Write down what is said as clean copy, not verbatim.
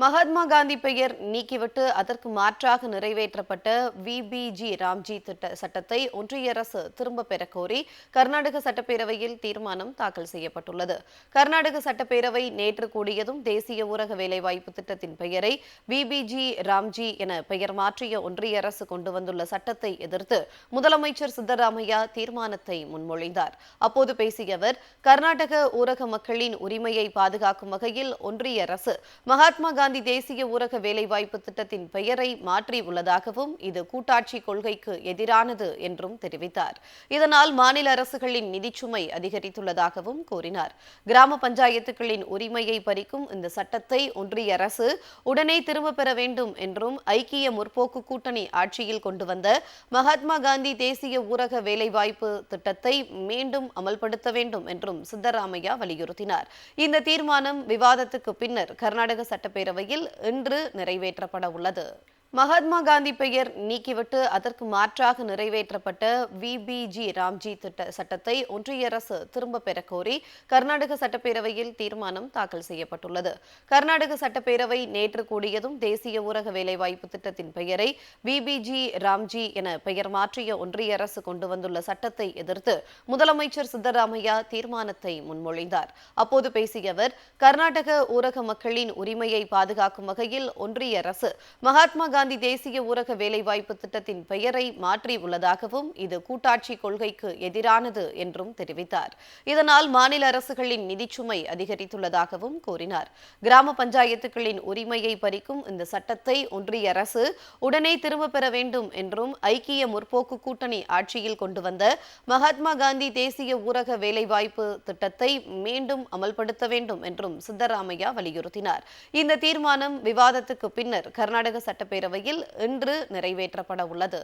மகாத்மா காந்தி பெயர் நீக்கிவிட்டு அதற்கு மாற்றாக நிறைவேற்றப்பட்ட விபிஜி ராம்ஜி சட்டத்தை ஒன்றிய அரசு திரும்பப் பெறக் கோரி கர்நாடக சட்டப்பேரவையில் தீர்மானம் தாக்கல் செய்யப்பட்டுள்ளது. கர்நாடக சட்டப்பேரவை நேற்று கூடியதும் தேசிய ஊரக வேலைவாய்ப்பு திட்டத்தின் பெயரை விபிஜி ராம்ஜி என பெயர் மாற்றிய ஒன்றிய அரசு கொண்டு வந்துள்ள சட்டத்தை எதிர்த்து முதலமைச்சர் சித்தராமையா தீர்மானத்தை முன்மொழிந்தார். அப்போது பேசிய அவர், கர்நாடக ஊரக மக்களின் உரிமையை பாதுகாக்கும் வகையில் ஒன்றிய அரசு மகாத்மா காந்தி தேசிய ஊரக வேலைவாய்ப்பு திட்டத்தின் பெயரை மாற்றியுள்ளதாகவும் இது கூட்டாட்சி கொள்கைக்கு எதிரானது என்றும் தெரிவித்தார். இதனால் மாநில அரசுகளின் நிதிச்சுமை அதிகரித்துள்ளதாகவும் கூறினார். கிராம பஞ்சாயத்துகளின் உரிமையை பறிக்கும் இந்த சட்டத்தை ஒன்றிய அரசு உடனே திரும்பப் பெற வேண்டும் என்றும் ஐக்கிய முற்போக்கு கூட்டணி ஆட்சியில் கொண்டு வந்த மகாத்மா காந்தி தேசிய ஊரக வேலைவாய்ப்பு திட்டத்தை மீண்டும் அமல்படுத்த வேண்டும் என்றும் சித்தராமையா வலியுறுத்தினார். இந்த தீர்மானம் விவாதத்துக்கு பின்னர் கர்நாடக சட்டப்பேரவையில் இன்று நிறைவேற்றப்பட உள்ளது. மகாத்மா காந்தி பெயர் நீக்கிவிட்டு அதற்கு மாற்றாக நிறைவேற்றப்பட்ட விபிஜி ராம்ஜி சட்டத்தை ஒன்றிய அரசு திரும்பப் பெறக் கோரி கர்நாடக சட்டப்பேரவையில் தீர்மானம் தாக்கல் செய்யப்பட்டுள்ளது. கர்நாடக சட்டப்பேரவை நேற்று கூடியதும் தேசிய ஊரக வேலைவாய்ப்பு திட்டத்தின் பெயரை விபிஜி ராம்ஜி என பெயர் மாற்றிய ஒன்றிய அரசு கொண்டு வந்துள்ள சட்டத்தை எதிர்த்து முதலமைச்சர் சித்தராமையா தீர்மானத்தை முன்மொழிந்தார். அப்போது பேசிய அவர், கர்நாடக ஊரக மக்களின் உரிமையை பாதுகாக்கும் வகையில் ஒன்றிய அரசு மகாத்மா காந்தி தேசிய ஊரக வேலைவாய்ப்பு திட்டத்தின் பெயரை மாற்றியுள்ளதாகவும் இது கூட்டாட்சி கொள்கைக்கு எதிரானது என்றும் தெரிவித்தார். இதனால் மாநில அரசுகளின் நிதிச்சுமை அதிகரித்துள்ளதாகவும் கூறினார். கிராம பஞ்சாயத்துகளின் உரிமையை பறிக்கும் இந்த சட்டத்தை ஒன்றிய அரசு உடனே திரும்பப் பெற வேண்டும் என்றும் ஐக்கிய முற்போக்கு கூட்டணி ஆட்சியில் கொண்டு வந்த மகாத்மா காந்தி தேசிய ஊரக வேலைவாய்ப்பு திட்டத்தை மீண்டும் அமல்படுத்த வேண்டும் என்றும் சித்தராமையா வலியுறுத்தினார். இந்த தீர்மானம் விவாதத்துக்கு பின்னர் கர்நாடக சட்டப்பேரவை இன்று நிறைவேற்றப்பட உள்ளது.